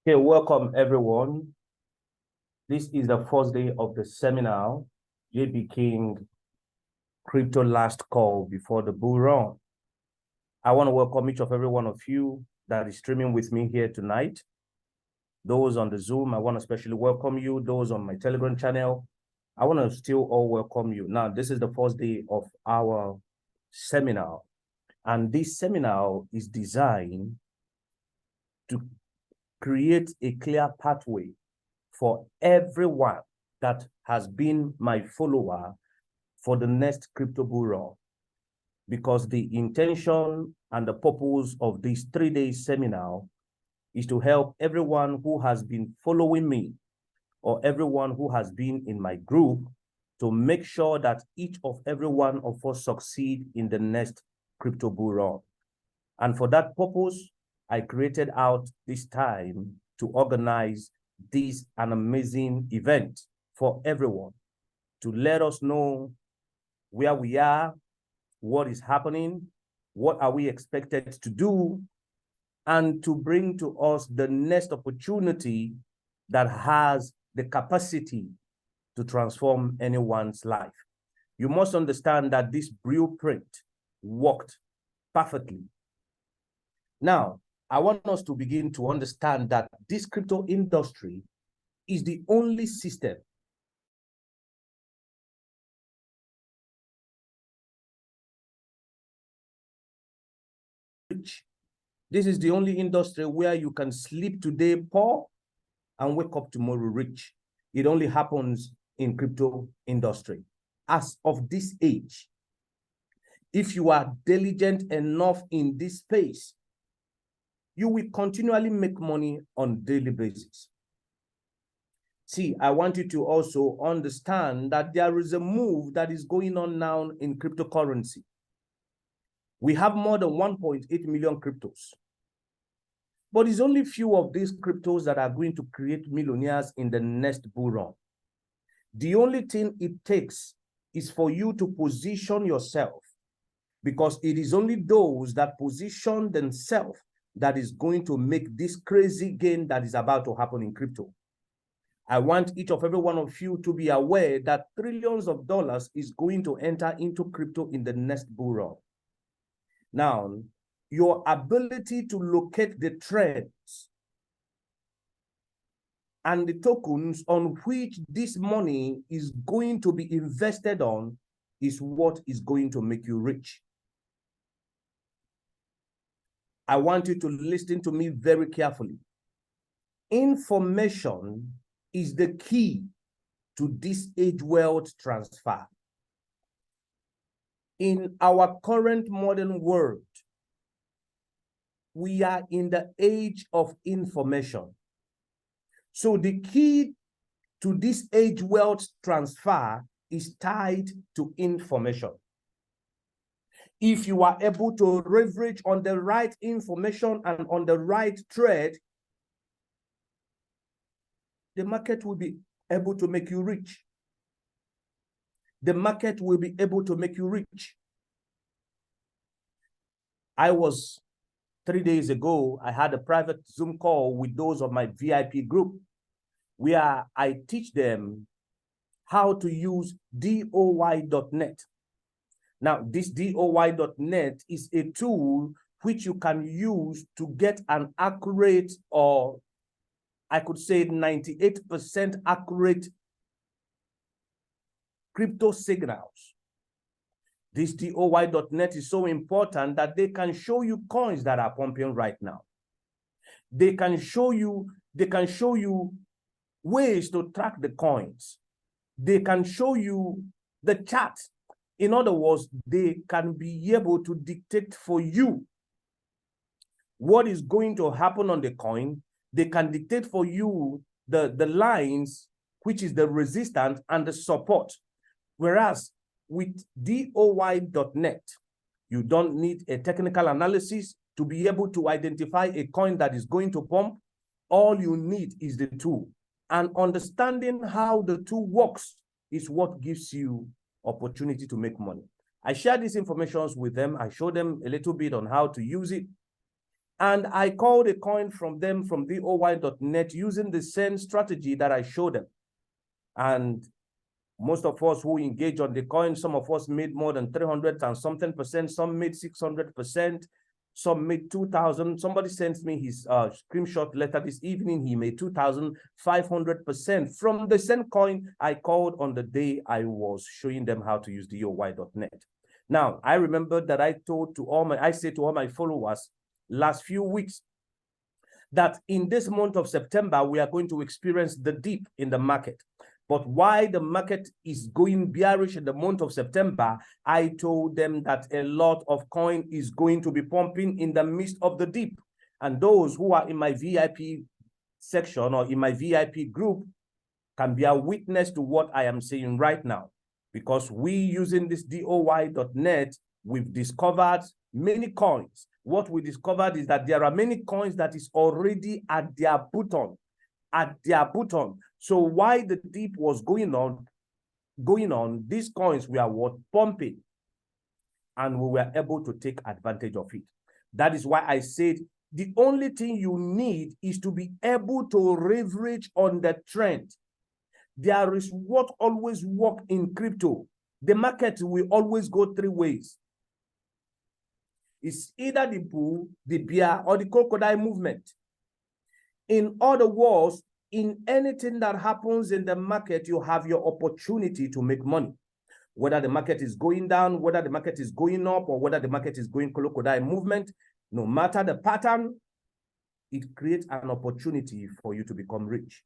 Okay, welcome everyone. This is the first day of the seminar, JBKING Crypto Last Call Before the Bull Run. I want to welcome each of every one of you that is streaming with me here tonight. Those on the Zoom, I want to especially welcome you. Those on my Telegram channel, I want to still all welcome you. Now, this is the first day of our seminar, and this seminar is designed to create a clear pathway for everyone that has been my follower for the next crypto bull run. Because the intention and the purpose of this 3-day seminar is to help everyone who has been following me or everyone who has been in my group to make sure that each of every one of us succeed in the next crypto bull run. And for that purpose, I created out this time to organize this an amazing event for everyone to let us know where we are, what is happening, what are we expected to do, and to bring to us the next opportunity that has the capacity to transform anyone's life. You must understand that this blueprint worked perfectly. Now, I want us to begin to understand that this crypto industry is the only system which this is the only industry where you can sleep today poor and wake up tomorrow rich. It only happens in crypto industry. As of this age, if you are diligent enough in this space, you will continually make money on a daily basis. See, I want you to also understand that there is a move that is going on now in cryptocurrency. We have more than 1.8 million cryptos. But it's only few of these cryptos that are going to create millionaires in the next bull run. The only thing it takes is for you to position yourself, because it is only those that position themselves that is going to make this crazy gain that is about to happen in crypto. I want each of every one of you to be aware that trillions of dollars is going to enter into crypto in the next bull run. Now, your ability to locate the trends and the tokens on which this money is going to be invested on is what is going to make you rich. I want you to listen to me very carefully. Information is the key to this age wealth transfer. In our current modern world, we are in the age of information. So the key to this age wealth transfer is tied to information. If you are able to leverage on the right information and on the right trade, the market will be able to make you rich. The market will be able to make you rich. I was 3 days ago, I had a private Zoom call with those of my VIP group where I teach them how to use DOY.net. Now, this DOY.net is a tool which you can use to get an accurate, or I could say 98% accurate crypto signals. This DOY.net is so important that they can show you coins that are pumping right now. They can show you ways to track the coins. They can show you the chart. In other words, they can be able to dictate for you what is going to happen on the coin. They can dictate for you the lines, which is the resistance and the support. Whereas with DOY.net, you don't need a technical analysis to be able to identify a coin that is going to pump. All you need is the tool. And understanding how the tool works is what gives you opportunity to make money. I share these informations with them. I show them a little bit on how to use it. And I called a coin from them from DOY.net using the same strategy that I showed them. And most of us who engage on the coin, some of us made more than 300 and something percent, some made 600%, some made 2,000. Somebody sent me his screenshot letter this evening. He made 2,500% from the same coin I called on the day I was showing them how to use DOY.net. Now, I remember that I said to all my followers last few weeks that in this month of September, we are going to experience the dip in the market. But why the market is going bearish in the month of September, I told them that a lot of coin is going to be pumping in the midst of the dip. And those who are in my VIP section or in my VIP group can be a witness to what I am saying right now. Because we using this DOY.net, we've discovered many coins. What we discovered is that there are many coins that is already at their bottom. So while the dip was going on, these coins were what pumping, and we were able to take advantage of it. That is why I said the only thing you need is to be able to leverage on the trend. There is what always work in crypto. The market will always go three ways. It's either the bull, the bear, or the crocodile movement. In other words, in anything that happens in the market, you have your opportunity to make money. Whether the market is going down, whether the market is going up, or whether the market is going crocodile movement, no matter the pattern, it creates an opportunity for you to become rich.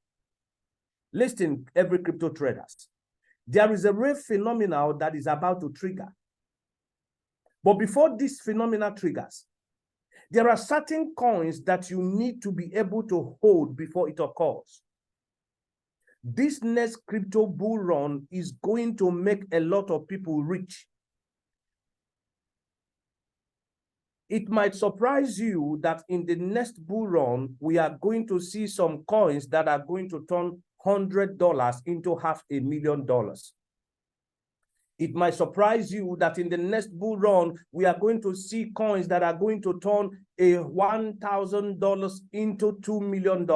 Listen, every crypto traders, there is a rare phenomenon that is about to trigger. But before this phenomenon triggers, there are certain coins that you need to be able to hold before it occurs. This next crypto bull run is going to make a lot of people rich. It might surprise you that in the next bull run, we are going to see some coins that are going to turn $100 into $500,000. It might surprise you that in the next bull run, we are going to see coins that are going to turn $1,000 into $2 million.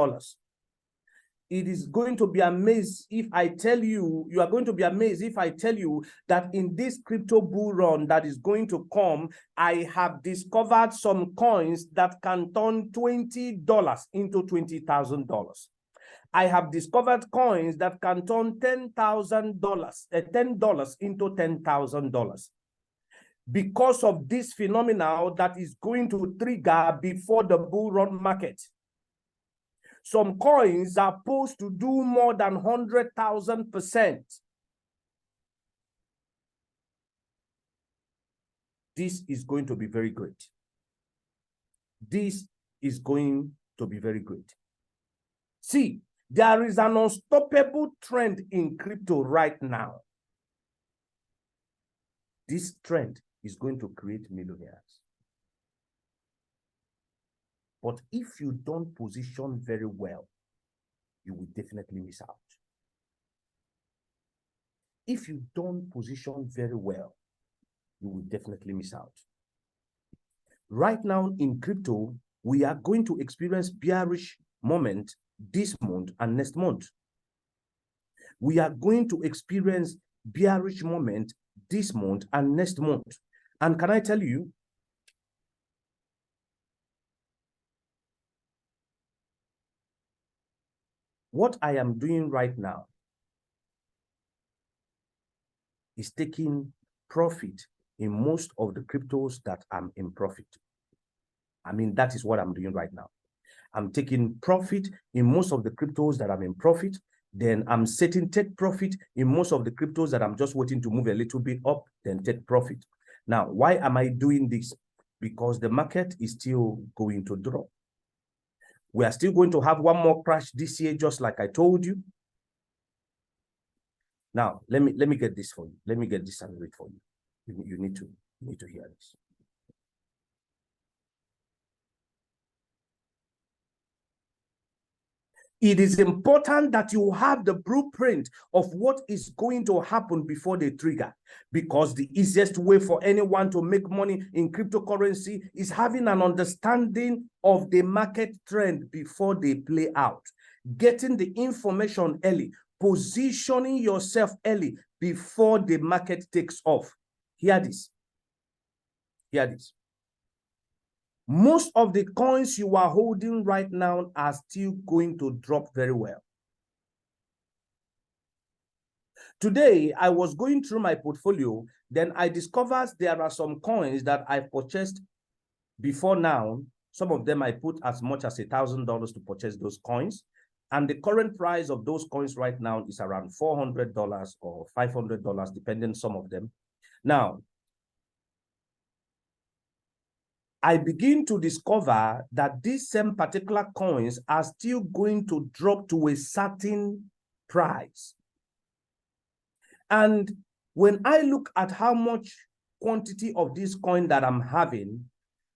It is going to be amazed if I tell you, you are going to be amazed if I tell you that in this crypto bull run that is going to come, I have discovered some coins that can turn $20 into $20,000. I have discovered coins that can turn $10 into $10,000 because of this phenomenon that is going to trigger before the bull run market. Some coins are supposed to do more than 100,000%. This is going to be very great. This is going to be very great. See, there is an unstoppable trend in crypto right now. This trend is going to create millionaires. But if you don't position very well, you will definitely miss out. If you don't position very well, you will definitely miss out. Right now in crypto, we are going to experience bearish moment this month and next month. We are going to experience bearish moment this month and next month. And can I tell you, what I am doing right now is taking profit in most of the cryptos that I'm in profit. I mean, that is what I'm doing right now. I'm taking profit in most of the cryptos that I'm in profit. Then I'm take profit in most of the cryptos that I'm just waiting to move a little bit up, then take profit. Now, why am I doing this? Because the market is still going to drop. We are still going to have one more crash this year, just like I told you. Now, let me get this for you. Let me get this and read for you. You need to hear this. It is important that you have the blueprint of what is going to happen before they trigger, because the easiest way for anyone to make money in cryptocurrency is having an understanding of the market trend before they play out, getting the information early, positioning yourself early before the market takes off. Hear this. Hear this. Most of the coins you are holding right now are still going to drop very well. Today, I was going through my portfolio, then I discovered there are some coins that I purchased before now. Some of them I put as much as $1,000 to purchase those coins. And the current price of those coins right now is around $400 or $500, depending on some of them. Now, I begin to discover that these same particular coins are still going to drop to a certain price. And when I look at how much quantity of this coin that I'm having,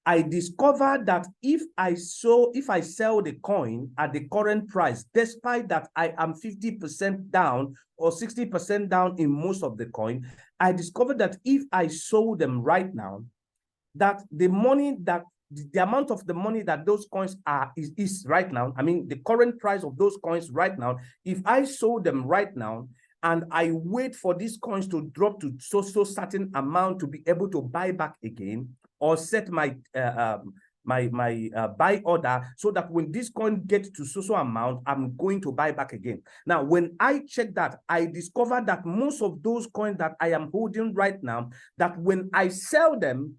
I discover that if I sell the coin at the current price, despite that I am 50% down or 60% down in most of the coin, I discover that if I sold them right now, that the money that the amount of the money that those coins are is right now, I mean, the current price of those coins right now, if I sold them right now and I wait for these coins to drop to so certain amount to be able to buy back again, or set my buy order so that when this coin gets to so amount, I'm going to buy back again. Now, when I check that, I discover that most of those coins that I am holding right now, that when I sell them,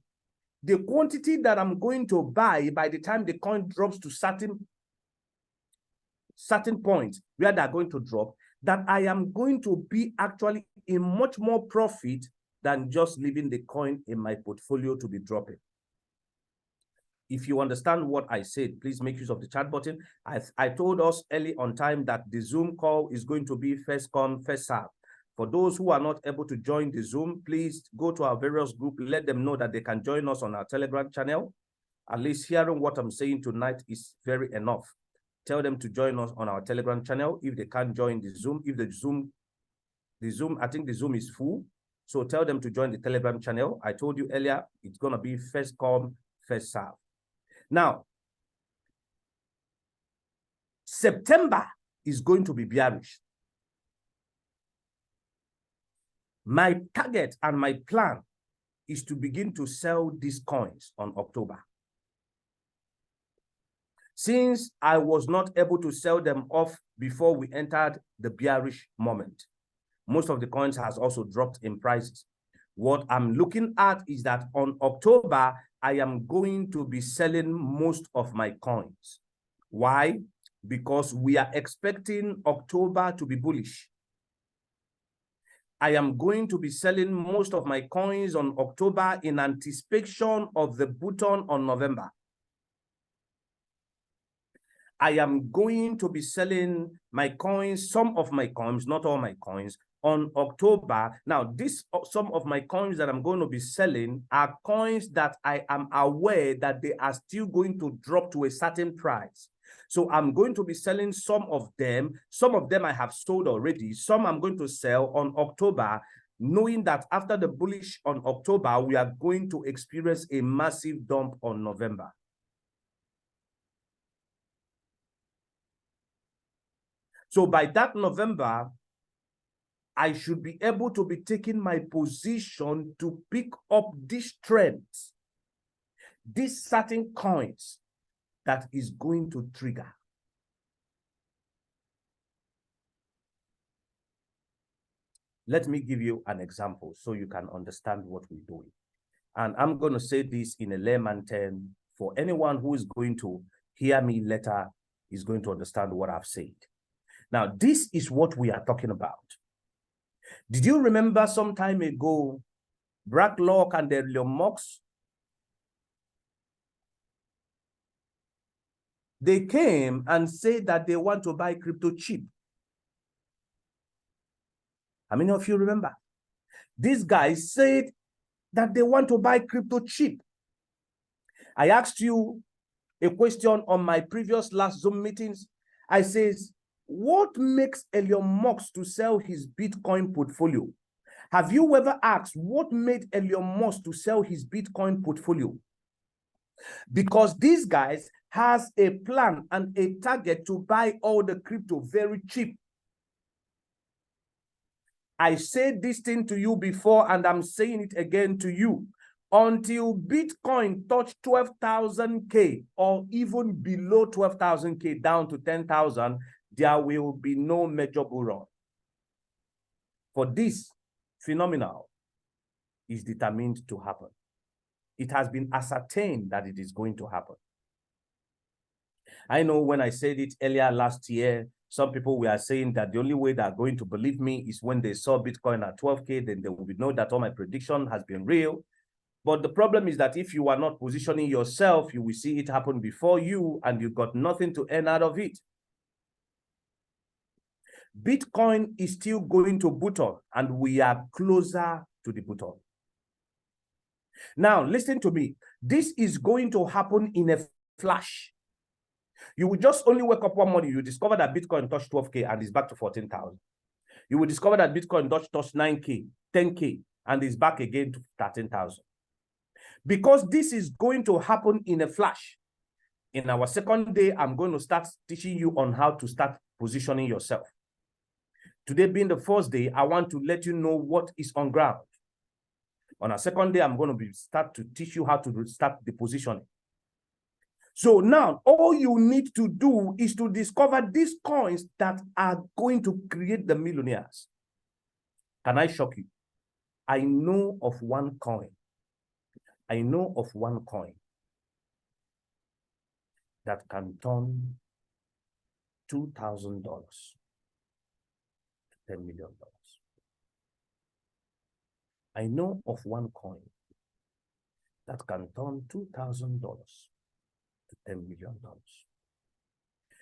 the quantity that I'm going to buy by the time the coin drops to certain points where they're going to drop, that I am going to be actually in much more profit than just leaving the coin in my portfolio to be dropping. If you understand what I said, please make use of the chat button. I told us early on time that the Zoom call is going to be first come, first serve. For those who are not able to join the Zoom, please go to our various group. Let them know that they can join us on our Telegram channel. At least hearing what I'm saying tonight is very enough. Tell them to join us on our Telegram channel if they can't join the Zoom. If the Zoom, I think the Zoom is full. So tell them to join the Telegram channel. I told you earlier, it's going to be first come, first serve. Now, September is going to be bearish. My target and my plan is to begin to sell these coins on October. Since I was not able to sell them off before we entered the bearish moment, most of the coins has also dropped in prices. What I'm looking at is that on October, I am going to be selling most of my coins. Why? Because we are expecting October to be bullish. I am going to be selling most of my coins on October in anticipation of the button on November. I am going to be selling my coins, some of my coins, not all my coins, on October. Now, some of my coins that I'm going to be selling are coins that I am aware that they are still going to drop to a certain price. So I'm going to be selling some of them. Some of them I have sold already. Some I'm going to sell on October, knowing that after the bullish on October, we are going to experience a massive dump on November. So by that November, I should be able to be taking my position to pick up these trends, these certain coins that is going to trigger. Let me give you an example so you can understand what we're doing. And I'm going to say this in a layman term for anyone who is going to hear me later is going to understand what I've said. Now, this is what we are talking about. Did you remember some time ago, Blacklock and the Leomox? They came and said that they want to buy crypto cheap. How many of you remember? These guys said that they want to buy crypto cheap. I asked you a question on my previous last Zoom meetings. I says, what makes Elon Musk to sell his Bitcoin portfolio? Have you ever asked what made Elon Musk to sell his Bitcoin portfolio? Because these guys has a plan and a target to buy all the crypto very cheap. I said this thing to you before, and I'm saying it again to you. Until Bitcoin touch 12,000K or even below 12,000K down to 10,000, there will be no major bull run. For this phenomenon is determined to happen. It has been ascertained that it is going to happen. I know when I said it earlier last year, some people were saying that the only way they're going to believe me is when they saw Bitcoin at 12K, then they will know that all my prediction has been real. But the problem is that if you are not positioning yourself, you will see it happen before you, and you got nothing to earn out of it. Bitcoin is still going to bottom, and we are closer to the bottom. Now, listen to me. This is going to happen in a flash. You will just only wake up one morning, you discover that Bitcoin touched 12K and is back to 14,000. You will discover that Bitcoin touched 9K, 10K, and is back again to 13,000. Because this is going to happen in a flash. In our second day, I'm going to start teaching you on how to start positioning yourself. Today being the first day, I want to let you know what is on ground. On our second day, I'm going to start to teach you how to start the positioning. So now, all you need to do is to discover these coins that are going to create the millionaires. Can I shock you? I know of one coin. I know of one coin that can turn $2,000 to $10 million. I know of one coin that can turn $2,000 to $10 million.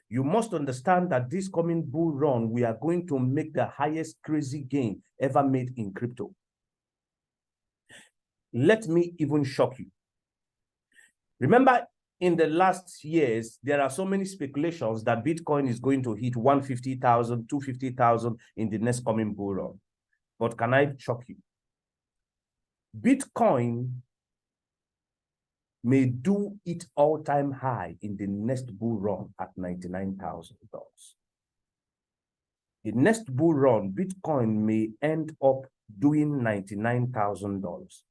You must understand that this coming bull run, we are going to make the highest crazy gain ever made in crypto. Let me even shock you. Remember, in the last years, there are so many speculations that Bitcoin is going to hit 150,000, 250,000 in the next coming bull run. But can I shock you? Bitcoin may do its all-time high in the next bull run at $99,000. The next bull run, Bitcoin may end up doing $99,000.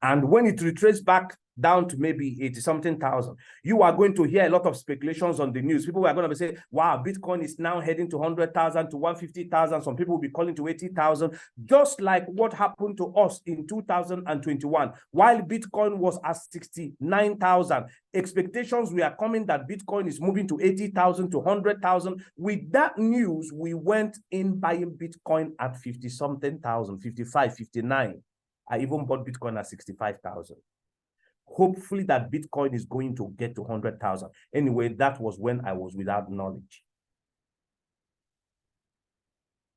And when it retraces back down to maybe 80-something thousand, you are going to hear a lot of speculations on the news. People are going to be saying, wow, Bitcoin is now heading to 100,000 to 150,000. Some people will be calling to 80,000, just like what happened to us in 2021. While Bitcoin was at 69,000, expectations were coming that Bitcoin is moving to 80,000 to 100,000. With that news, we went in buying Bitcoin at 50-something thousand, 55, 59. I even bought Bitcoin at 65,000. Hopefully that Bitcoin is going to get to 100,000. Anyway, that was when I was without knowledge.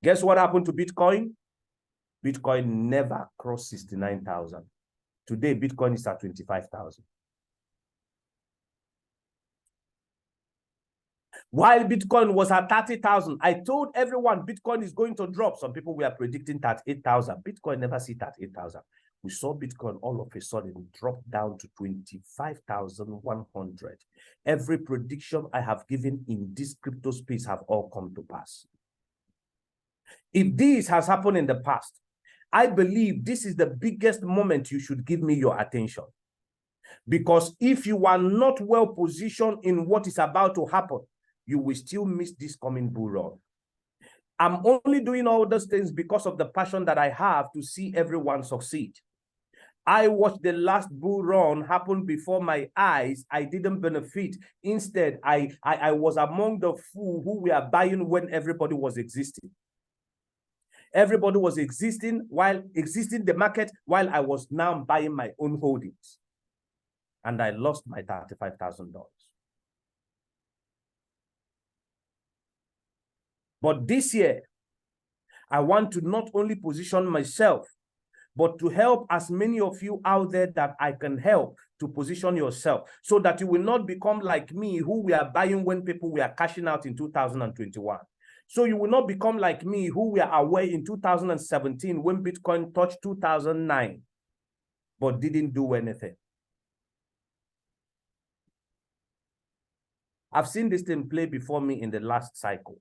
Guess what happened to Bitcoin? Bitcoin never crossed 69,000. Today, Bitcoin is at 25,000. While Bitcoin was at 30,000, I told everyone Bitcoin is going to drop. Some people were predicting 38,000. Bitcoin never see 38,000. We saw Bitcoin all of a sudden drop down to 25,100. Every prediction I have given in this crypto space have all come to pass. If this has happened in the past, I believe this is the biggest moment you should give me your attention. Because if you are not well positioned in what is about to happen, you will still miss this coming bull run. I'm only doing all those things because of the passion that I have to see everyone succeed. I watched the last bull run happen before my eyes. I didn't benefit. Instead, I was among the fools who were buying when everybody was existing. Everybody was existing the market while I was now buying my own holdings. And I lost my $35,000. But this year, I want to not only position myself, but to help as many of you out there that I can help to position yourself so that you will not become like me, who we are buying when people were cashing out in 2021. So you will not become like me, who were away in 2017 when Bitcoin touched 2009, but didn't do anything. I've seen this thing play before me in the last cycle.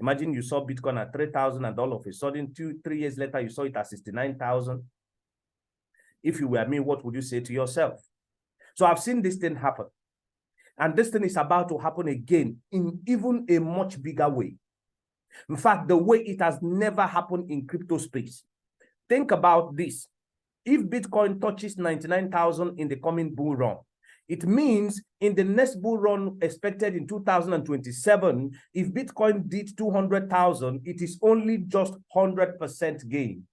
Imagine you saw Bitcoin at 3,000 and all of a sudden, 2-3 years later, you saw it at 69,000. If you were me, what would you say to yourself? So I've seen this thing happen. And this thing is about to happen again in even a much bigger way. In fact, the way it has never happened in crypto space. Think about this. If Bitcoin touches 99,000 in the coming bull run, it means in the next bull run expected in 2027, if Bitcoin did 200,000, it is only just 100% gain.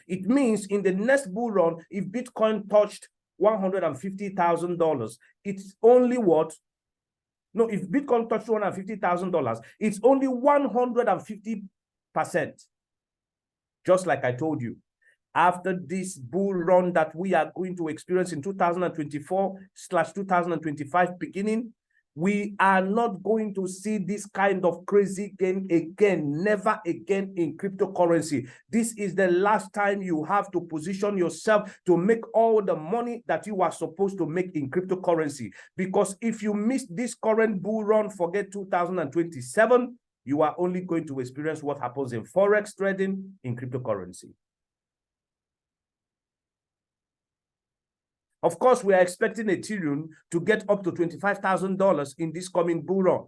It means in the next bull run, if Bitcoin touched $150,000, it's only what? No, if Bitcoin touched $250,000, it's only 150%. Just like I told you. After this bull run that we are going to experience in 2024/2025 beginning, we are not going to see this kind of crazy gain again, never again in cryptocurrency. This is the last time you have to position yourself to make all the money that you are supposed to make in cryptocurrency. Because if you miss this current bull run, forget 2027, you are only going to experience what happens in Forex trading in cryptocurrency. Of course, we are expecting Ethereum to get up to $25,000 in this coming bull run.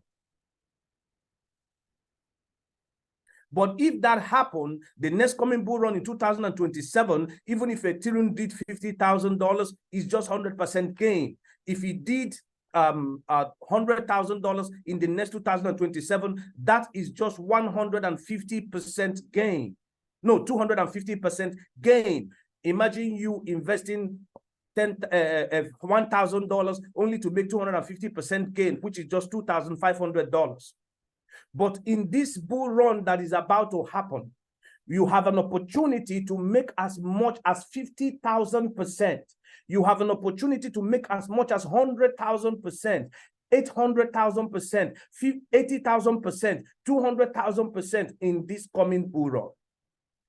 But if that happened, the next coming bull run in 2027, even if Ethereum did $50,000, is just 100% gain. If it did $100,000 in the next 2027, that is just 150% gain. No, 250% gain. Imagine you investing $1,000 only to make 250% gain, which is just $2,500. But in this bull run that is about to happen, you have an opportunity to make as much as 50,000%. You have an opportunity to make as much as 100,000%, 800,000%, 80,000%, 200,000% in this coming bull run.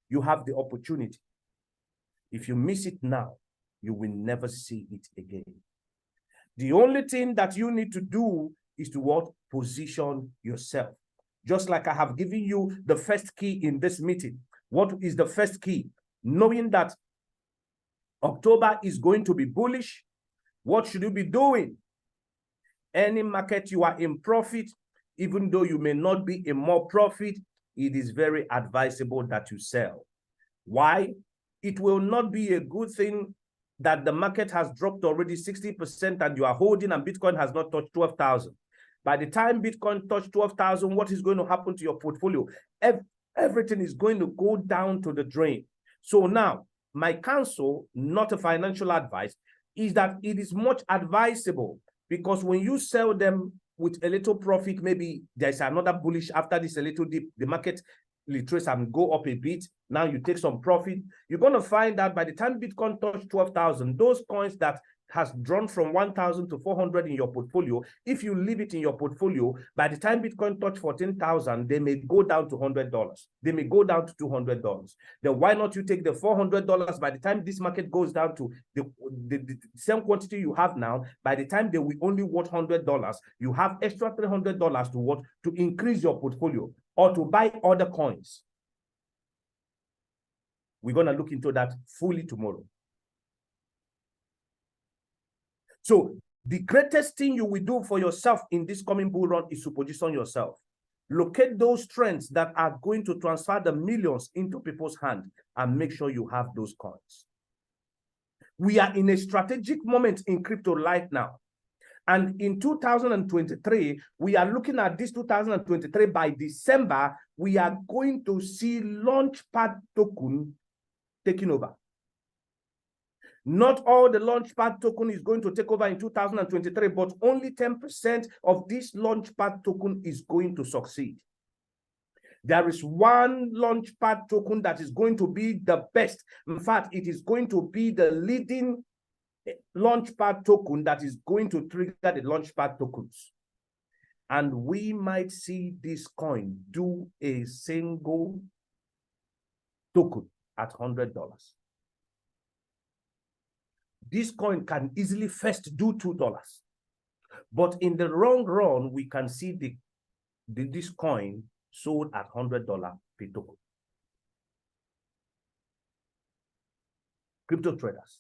You have the opportunity. If you miss it now, you will never see it again. The only thing that you need to do is to what? Position yourself. Just like I have given you the first key in this meeting. What is the first key? Knowing that October is going to be bullish, what should you be doing? Any market you are in profit, even though you may not be in more profit, it is very advisable that you sell. Why? It will not be a good thing that the market has dropped already 60% and you are holding and Bitcoin has not touched 12,000. By the time Bitcoin touched 12,000, what is going to happen to your portfolio? Everything is going to go down to the drain. So now, my counsel, not a financial advice, is that it is much advisable, because when you sell them with a little profit, maybe there's another bullish after this, a little dip, the market retrace and go up a bit. Now you take some profit. You're going to find that by the time Bitcoin touched 12,000, those coins that has drawn from 1,000 to 400 in your portfolio, if you leave it in your portfolio, by the time Bitcoin touch 14,000, they may go down to $100. They may go down to $200. Then why not you take the $400 by the time this market goes down to the same quantity you have now? By the time they will only worth $100, you have extra $300 to what? To increase your portfolio or to buy other coins. We're going to look into that fully tomorrow. So the greatest thing you will do for yourself in this coming bull run is to position yourself. Locate those trends that are going to transfer the millions into people's hands and make sure you have those coins. We are in a strategic moment in crypto right now. And in 2023, we are looking at this 2023, by December, we are going to see Launchpad token taking over. Not all the Launchpad token is going to take over in 2023, but only 10% of this Launchpad token is going to succeed. There is one launchpad token that is going to be the best. In fact, it is going to be the leading launchpad token that is going to trigger the launchpad tokens. And we might see this coin do a single token at $100. This coin can easily first do $2. But in the long run, we can see this coin sold at $100 per token. Crypto traders,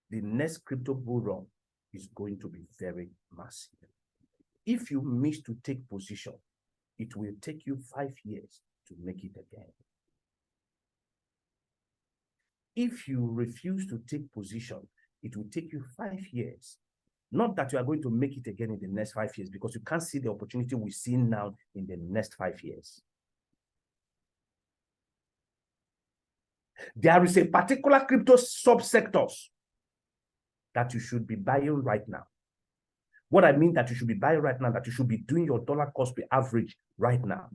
the next crypto bull run is going to be very massive. If you miss to take position, it will take you 5 years to make it again. If you refuse to take position, it will take you 5 years. Not that you are going to make it again in the next 5 years, because you can't see the opportunity we see now in the next 5 years. There is a particular crypto subsectors that you should be buying right now. What I mean that you should be buying right now, that you should be doing your dollar cost per average right now.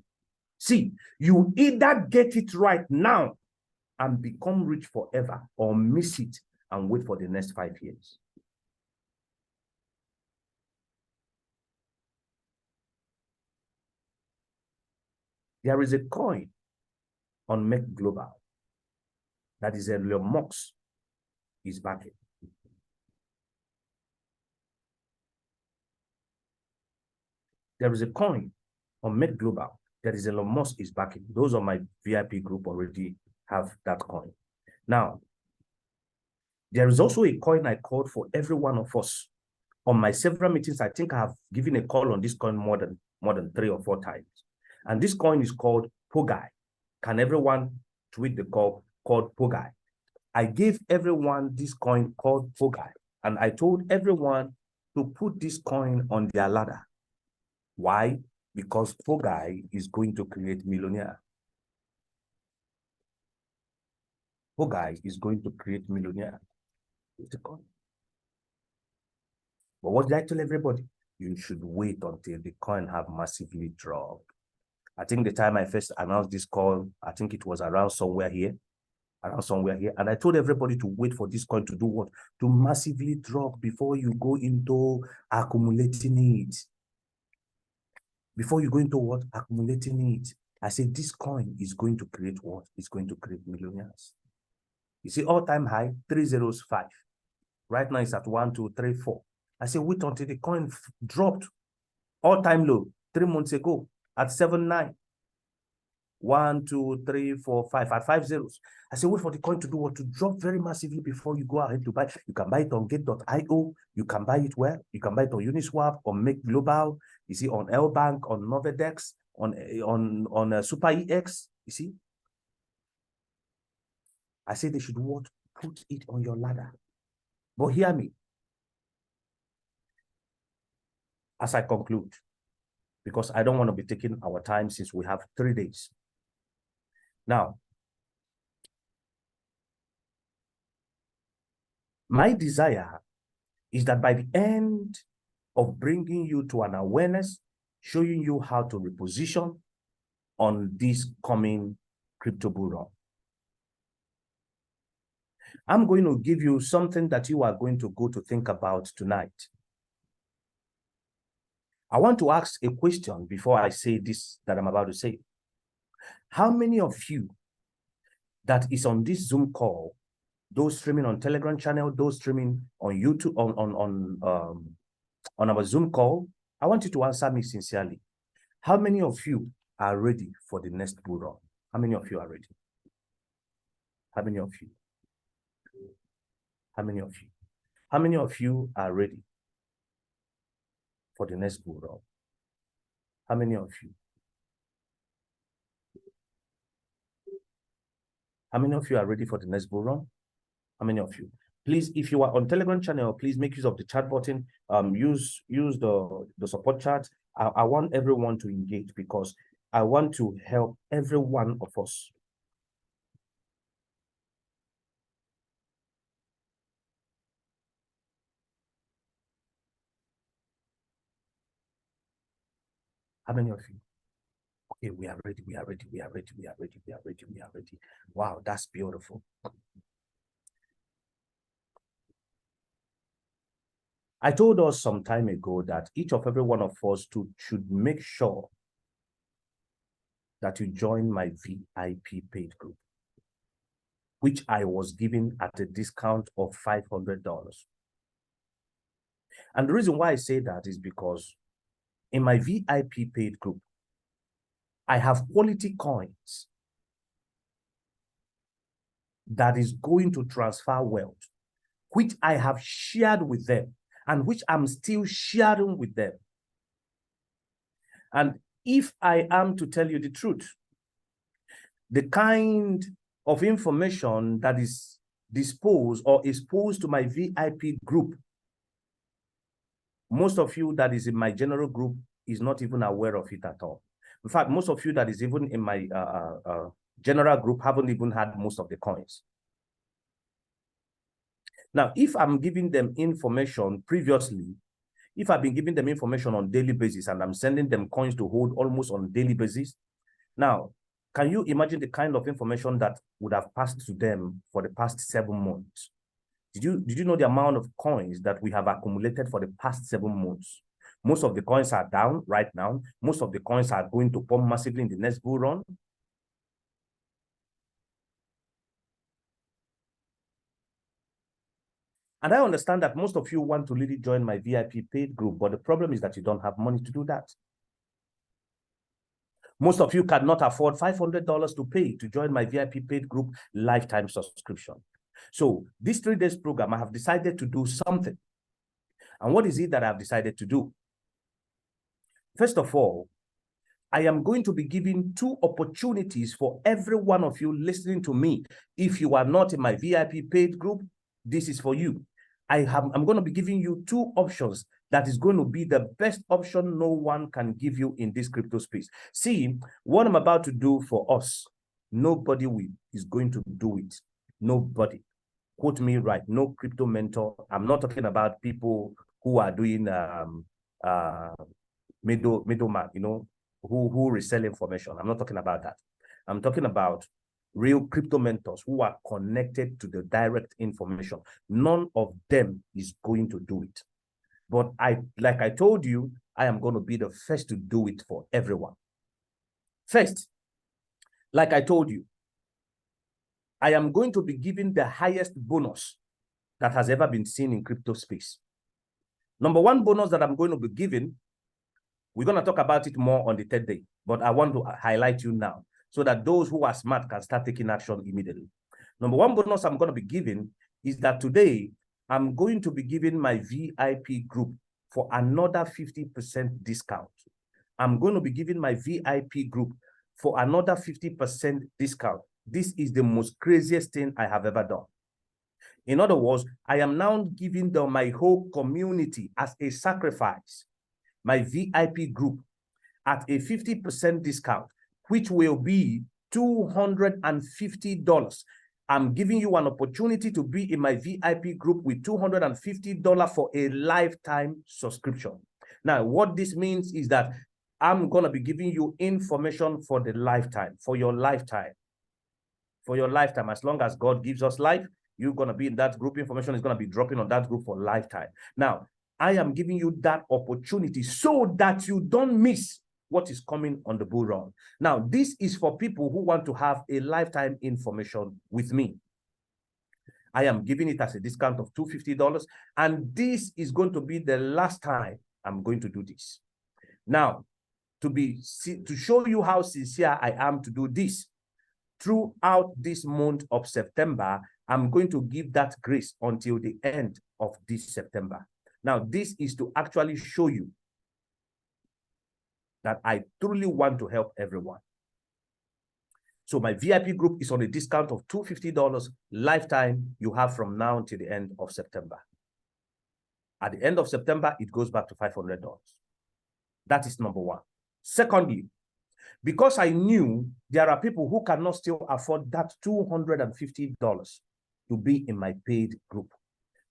See, you either get it right now and become rich forever, or miss it and wait for the next 5 years. There is a coin on Make Global that is Elon Musk is backing. There is a coin on Make Global that is Elon Musk is backing. Those on my VIP group already have that coin. Now, there is also a coin I called for every one of us. On my several meetings, I think I have given a call on this coin more than 3 or 4 times. And this coin is called Pogai. Can everyone tweet the call called Pogai? I gave everyone this coin called Pogai, and I told everyone to put this coin on their ladder. Why? Because Pogai is going to create millionaire. Pogai is going to create millionaire. It's the coin. But what did I tell everybody? You should wait until the coin have massively dropped. I think the time I first announced this call, I think it was around somewhere here. And I told everybody to wait for this coin to do what? To massively drop before you go into accumulating it. Before you go into what? Accumulating it. I said this coin is going to create what? It's going to create millionaires. You see, all-time high, 305. Right now it's at 1, 2, 3, 4. I said wait until the coin dropped. All-time low, 3 months ago at 79. 1, 2, 3, 4, 5 at 5 zeros. I say wait for the coin to do what? To drop very massively before you go ahead to buy. You can buy it on Gate.io. You can buy it where? You can buy it on Uniswap, on Make Global. You see, on L-Bank, on Novedex, on Super EX. You see, I say they should what? Put it on your ladder. But hear me as I conclude, because I don't want to be taking our time since we have 3 days. Now, my desire is that by the end of bringing you to an awareness, showing you how to reposition on this coming crypto bull run, I'm going to give you something that you are going to go to think about tonight. I want to ask a question before I say this that I'm about to say. How many of you that is on this Zoom call, those streaming on Telegram channel, those streaming on YouTube, on our Zoom call, I want you to answer me sincerely. How many of you are ready for the next bull run? How many of you are ready? How many of you? How many of you? How many of you are ready for the next bull run? How many of you? How many of you are ready for the next bull run? How many of you? Please, if you are on Telegram channel, please make use of the chat button. Use the support chat. I want everyone to engage because I want to help every one of us. How many of you? Okay, we are ready, we are ready, we are ready, we are ready, we are ready, we are ready. Wow, that's beautiful. I told us some time ago that each of every one of us should make sure that you join my VIP paid group, which I was given at a discount of $500. And the reason why I say that is because in my VIP paid group, I have quality coins that is going to transfer wealth, which I have shared with them and which I'm still sharing with them. And if I am to tell you the truth, the kind of information that is disposed or exposed to my VIP group, most of you that is in my general group is not even aware of it at all. In fact, most of you that is even in my general group haven't even had most of the coins. Now, if I'm giving them information previously, if I've been giving them information on daily basis and I'm sending them coins to hold almost on daily basis, now, can you imagine the kind of information that would have passed to them for the past 7 months? Did you know the amount of coins that we have accumulated for the past 7 months? Most of the coins are down right now. Most of the coins are going to pump massively in the next bull run. And I understand that most of you want to really join my VIP paid group, but the problem is that you don't have money to do that. Most of you cannot afford $500 to pay to join my VIP paid group lifetime subscription. So this 3 days program, I have decided to do something. And what is it that I've decided to do? First of all, I am going to be giving 2 opportunities for every one of you listening to me. If you are not in my VIP paid group, this is for you. I'm going to be giving you 2 options that is going to be the best option no one can give you in this crypto space. See, what I'm about to do for us, nobody is going to do it. Nobody. Quote me right, no crypto mentor. I'm not talking about people who are doing middleman, you know, who resell information. I'm not talking about that. I'm talking about real crypto mentors who are connected to the direct information. None of them is going to do it. But like I told you, I am going to be the first to do it for everyone. First, like I told you, I am going to be giving the highest bonus that has ever been seen in crypto space. Number 1 bonus that I'm going to be giving, we're going to talk about it more on the 3rd day, but I want to highlight you now so that those who are smart can start taking action immediately. Number 1 bonus I'm going to be giving is that today I'm going to be giving my VIP group for another 50% discount. I'm going to be giving my VIP group for another 50% discount. This is the most craziest thing I have ever done. In other words, I am now giving my whole community as a sacrifice, my VIP group at a 50% discount, which will be $250. I'm giving you an opportunity to be in my VIP group with $250 for a lifetime subscription. Now, what this means is that I'm going to be giving you information for the lifetime, for your lifetime. For your lifetime, as long as God gives us life, you're going to be in that group. Information is going to be dropping on that group for lifetime. Now, I am giving you that opportunity so that you don't miss what is coming on the bull run. Now, this is for people who want to have a lifetime information with me. I am giving it as a discount of $250, and this is going to be the last time I'm going to do this. Now, to show you how sincere I am to do this, throughout this month of September, I'm going to give that grace until the end of this September. Now, this is to actually show you that I truly want to help everyone. So my VIP group is on a discount of $250 lifetime you have from now until the end of September. At the end of September, it goes back to $500. That is number 1. Secondly, because I knew there are people who cannot still afford that $250 to be in my paid group.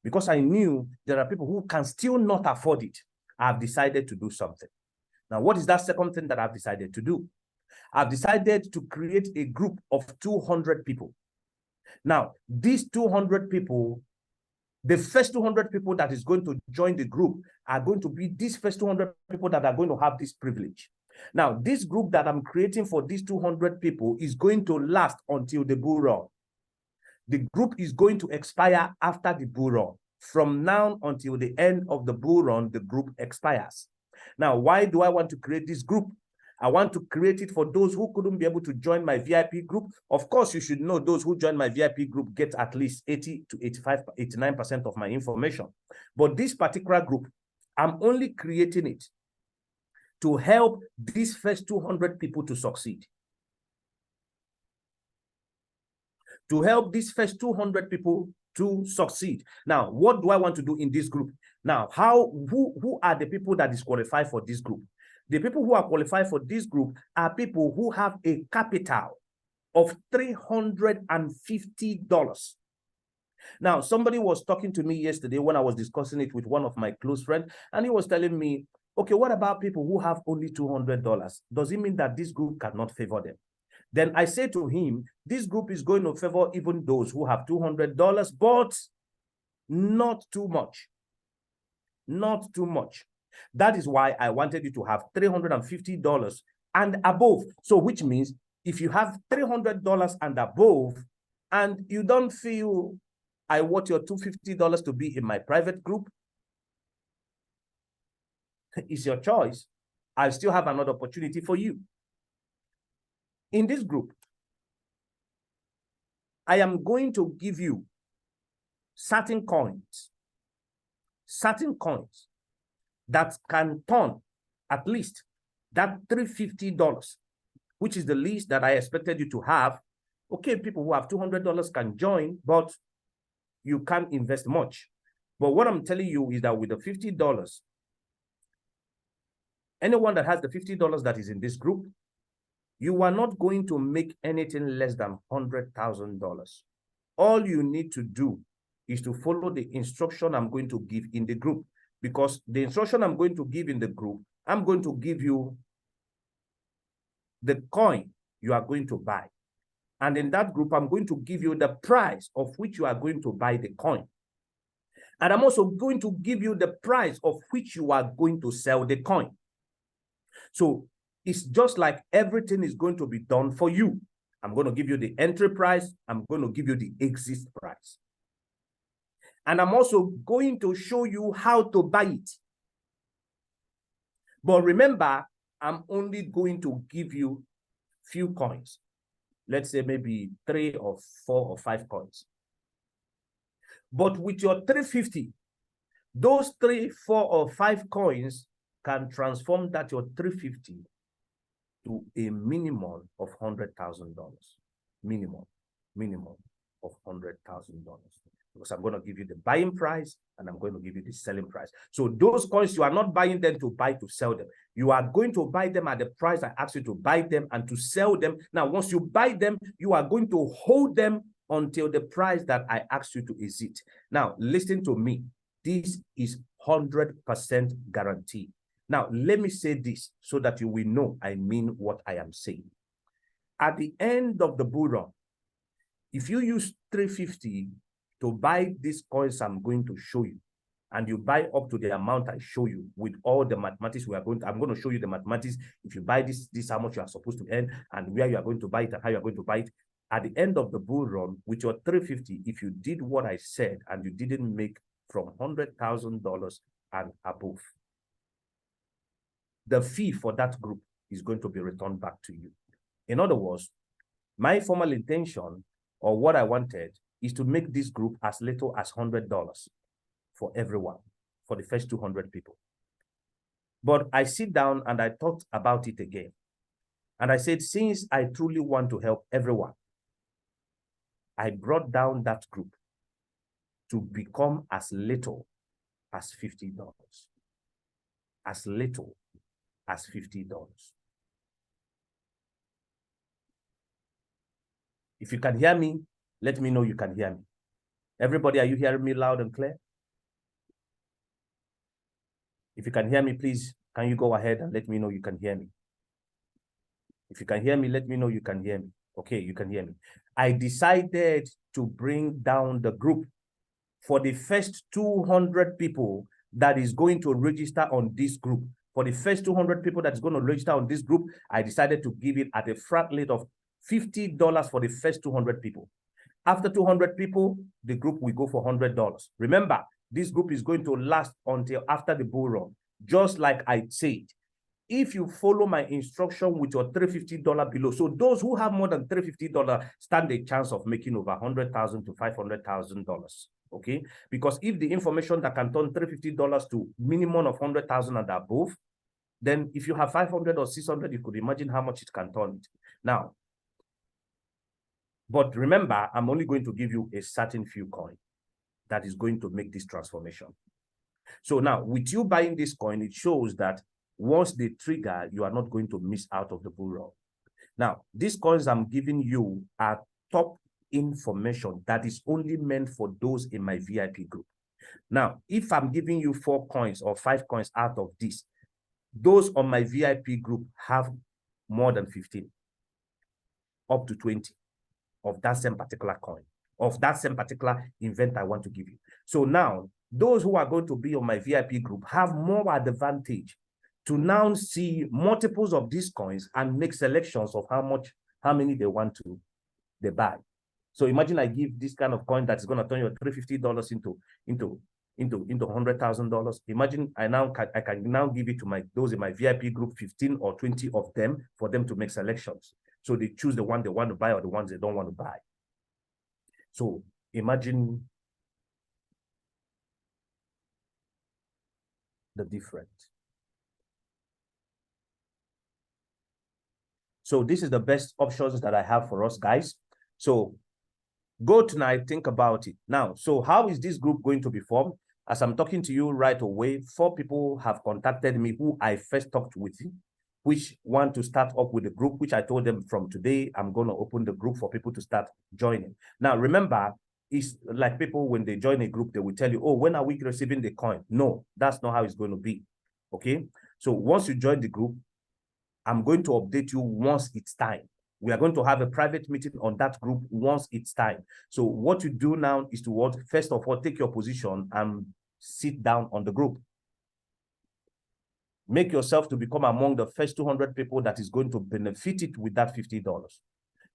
Because I knew there are people who can still not afford it, I've decided to do something. Now, what is that second thing that I've decided to do? I've decided to create a group of 200 people. Now, these 200 people, the first 200 people that is going to join the group are going to be these first 200 people that are going to have this privilege. Now, this group that I'm creating for these 200 people is going to last until the bull run. The group is going to expire after the bull run. From now until the end of the bull run, the group expires. Now, why do I want to create this group? I want to create it for those who couldn't be able to join my VIP group. Of course, you should know those who join my VIP group get at least 80 to 85, 89% of my information. But this particular group, I'm only creating it to help these first 200 people to succeed. To help these first 200 people to succeed. Now, what do I want to do in this group? Now, who are the people that is qualified for this group? The people who are qualified for this group are people who have a capital of $350. Now, somebody was talking to me yesterday when I was discussing it with one of my close friends, and he was telling me, okay, what about people who have only $200? Does it mean that this group cannot favor them? Then I say to him, this group is going to favor even those who have $200, but not too much. Not too much. That is why I wanted you to have $350 and above. So which means if you have $300 and above, and you don't feel I want your $250 to be in my private group, it's your choice. I still have another opportunity for you. In this group, I am going to give you certain coins that can turn at least that $350, which is the least that I expected you to have. Okay, people who have $200 can join, but you can't invest much. But what I'm telling you is that with the $50, anyone that has the $50 that is in this group, you are not going to make anything less than $100,000. All you need to do is to follow the instruction I'm going to give in the group, because the instruction I'm going to give in the group, I'm going to give you the coin you are going to buy. And in that group, I'm going to give you the price of which you are going to buy the coin. And I'm also going to give you the price of which you are going to sell the coin. So it's just like everything is going to be done for you. I'm going to give you the entry price. I'm going to give you the exit price. And I'm also going to show you how to buy it. But remember, I'm only going to give you few coins. Let's say maybe 3 or 4 or 5 coins. But with your 350, those 3, 4 or 5 coins can transform that your 350 to a minimum of $100,000. Minimum of $100,000. Because I'm going to give you the buying price and I'm going to give you the selling price. So those coins, you are not buying them to buy to sell them. You are going to buy them at the price I asked you to buy them and to sell them. Now, once you buy them, you are going to hold them until the price that I asked you to exit. Now, listen to me. This is 100% guarantee. Now, let me say this so that you will know I mean what I am saying. At the end of the bull run, if you use 350 to buy these coins I'm going to show you, and you buy up to the amount I show you with all the mathematics I'm going to show you the mathematics. If you buy this how much you are supposed to earn and where you are going to buy it and how you are going to buy it. At the end of the bull run, with your 350, if you did what I said and you didn't make from $100,000 and above, the fee for that group is going to be returned back to you. In other words, my formal intention or what I wanted is to make this group as little as $100 for everyone, for the first 200 people. But I sit down and I thought about it again. And I said, since I truly want to help everyone, I brought down that group to become as little as $50. As little as $50. If you can hear me, let me know you can hear me. Everybody, are you hearing me loud and clear? If you can hear me, please, can you go ahead and let me know you can hear me? If you can hear me, let me know you can hear me. Okay, you can hear me. I decided to bring down the group for the first 200 people that is going to register on this group. For the first 200 people that's going to register on this group, I decided to give it at a flat rate of $50 for the first 200 people. After 200 people, the group will go for $100. Remember, this group is going to last until after the bull run. Just like I said, if you follow my instruction with your $350 below, so those who have more than $350 stand a chance of making over $100,000 to $500,000. Okay, because if the information that can turn $350 to minimum of 100,000 and above, then if you have 500 or 600, you could imagine how much it can turn. Now, but remember, I'm only going to give you a certain few coin that is going to make this transformation. So now, with you buying this coin, it shows that once they trigger, you are not going to miss out of the bull run. Now, these coins I'm giving you are top information that is only meant for those in my VIP group. Now, if I'm giving you 4 coins or 5 coins out of this, those on my VIP group have more than 15, up to 20 of that same particular coin, of that same particular event I want to give you. So now, those who are going to be on my VIP group have more advantage to now see multiples of these coins and make selections of how many they want to buy. So imagine I give this kind of coin that's going to turn your $350 into $100,000. Imagine I can now give it to those in my VIP group, 15 or 20 of them, for them to make selections. So they choose the one they want to buy or the ones they don't want to buy. So imagine the difference. So this is the best options that I have for us, guys. So go tonight, think about it. Now, so how is this group going to be formed? As I'm talking to you right away, 4 people have contacted me who I first talked with, which want to start up with the group, which I told them from today, I'm going to open the group for people to start joining. Now, remember, it's like people, when they join a group, they will tell you, oh, when are we receiving the coin? No, that's not how it's going to be. Okay. So once you join the group, I'm going to update you once it's time. We are going to have a private meeting on that group once it's time. So what you do now is to, first of all, take your position and sit down on the group. Make yourself to become among the first 200 people that is going to benefit it with that $50.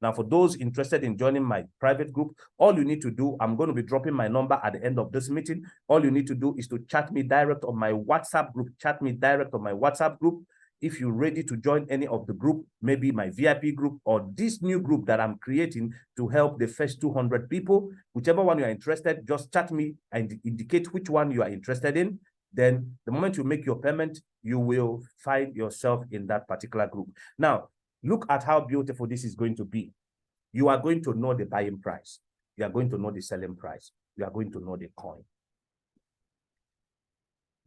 Now, for those interested in joining my private group, all you need to do, I'm going to be dropping my number at the end of this meeting. All you need to do is to chat me direct on my WhatsApp group. Chat me direct on my WhatsApp group. If you're ready to join any of the group, maybe my VIP group or this new group that I'm creating to help the first 200 people, whichever one you are interested, just chat me and indicate which one you are interested in. Then the moment you make your payment, you will find yourself in that particular group. Now, look at how beautiful this is going to be. You are going to know the buying price. You are going to know the selling price. You are going to know the coin.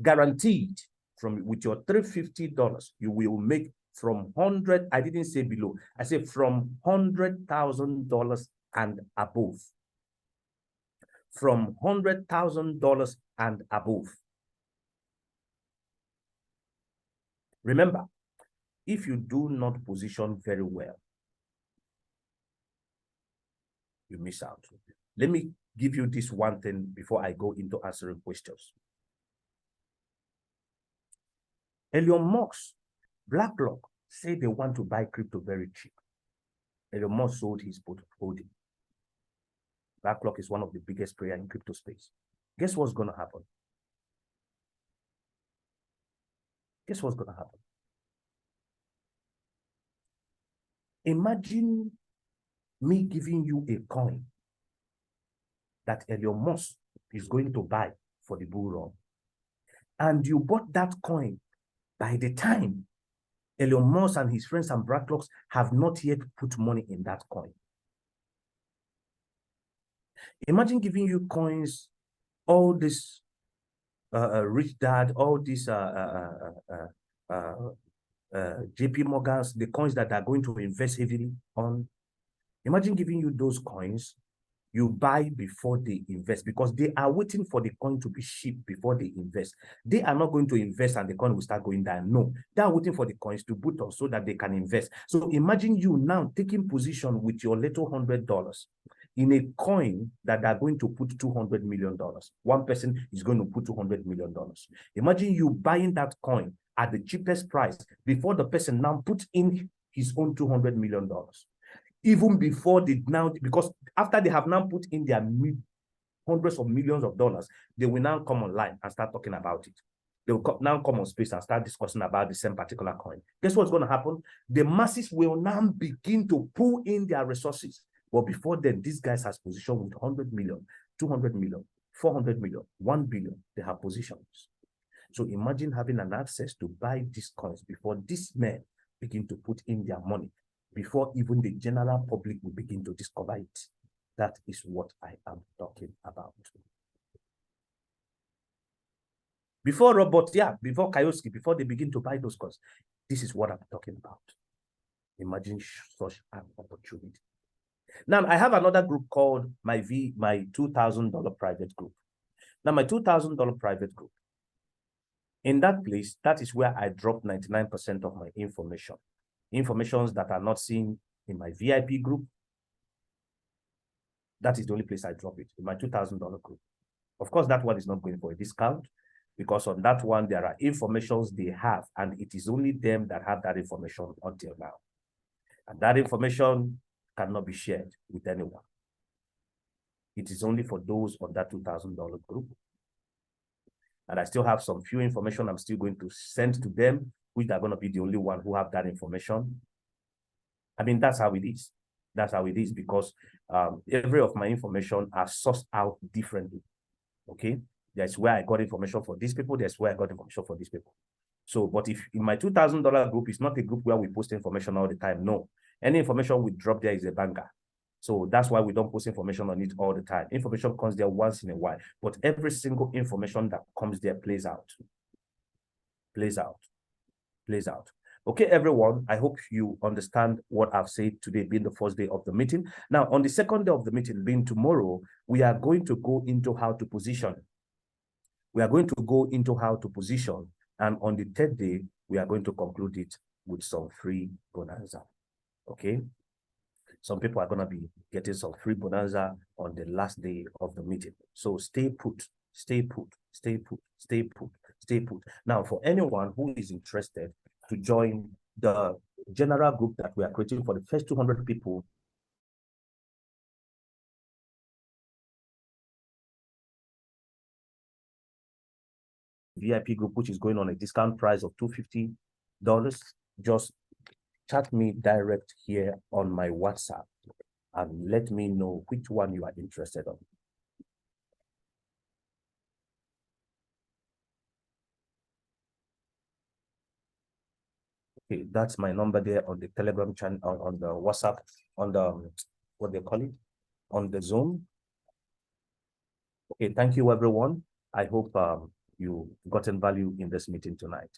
Guaranteed, with your $350, you will make from 100, I didn't say below, I said from $100,000 and above. From $100,000 and above. Remember, if you do not position very well, you miss out. Let me give you this one thing before I go into answering questions. Elon Musk, BlackRock, say they want to buy crypto very cheap. Elon Musk sold his holding. BlackRock is one of the biggest players in crypto space. Guess what's going to happen? Guess what's going to happen? Imagine me giving you a coin that Elon Musk is going to buy for the bull run. And you bought that coin by the time Elon Musk and his friends and BlackRock have not yet put money in that coin. Imagine giving you coins, all this Rich Dad, all these JP Morgans, the coins that are going to invest heavily on. Imagine giving you those coins. You buy before they invest because they are waiting for the coin to be shipped before they invest. They are not going to invest and the coin will start going down. No, they are waiting for the coins to boot up so that they can invest. So imagine you now taking position with your little $100 in a coin that they're going to put $200 million. One person is going to put $200 million. Imagine you buying that coin at the cheapest price before the person now puts in his own $200 million. Even before they now, because after they have now put in their hundreds of millions of dollars, they will now come online and start talking about it. They will now come on space and start discussing about the same particular coin. Guess what's going to happen? The masses will now begin to pull in their resources. But before then, these guys have positioned with 100 million, 200 million, 400 million, 1 billion. They have positions. So imagine having an access to buy these coins before these men begin to put in their money, before even the general public will begin to discover it. That is what I am talking about. Before robots, before Kioski, before they begin to buy those coins, this is what I'm talking about. Imagine such an opportunity. Now, I have another group called my $2,000 private group. Now, my $2,000 private group, in that place, that is where I drop 99% of my informations that are not seen in my VIP group. That is the only place I drop it, in my $2,000 group. Of course, that one is not going for a discount, because on that one, there are informations they have, and it is only them that have that information until now. And that information cannot be shared with anyone. It is only for those on that $2,000 group. And I still have some few information I'm still going to send to them, which are going to be the only one who have that information. I mean, that's how it is. That's how it is, because every of my information are sourced out differently. Okay, that's where I got information for these people. That's where I got information for these people. So, but if in my $2,000 group, it's not a group where we post information all the time. No, any information we drop there is a banger. So that's why we don't post information on it all the time. Information comes there once in a while, but every single information that comes there plays out. Plays out. Plays out. Okay, everyone, I hope you understand what I've said today being the first day of the meeting. Now, on the second day of the meeting being tomorrow, we are going to go into how to position. We are going to go into how to position. And on the third day, we are going to conclude it with some free bonanza. Okay? Some people are going to be getting some free bonanza on the last day of the meeting. So stay put, stay put, stay put, stay put, stay put. Now, for anyone who is interested to join the general group that we are creating for the first 200 people, VIP group, which is going on a discount price of $250, just chat me direct here on my WhatsApp and let me know which one you are interested in. Okay, that's my number there on the Telegram channel, on the WhatsApp, on the, what they call it, on the Zoom. Okay, thank you, everyone. I hope you gotten value in this meeting tonight.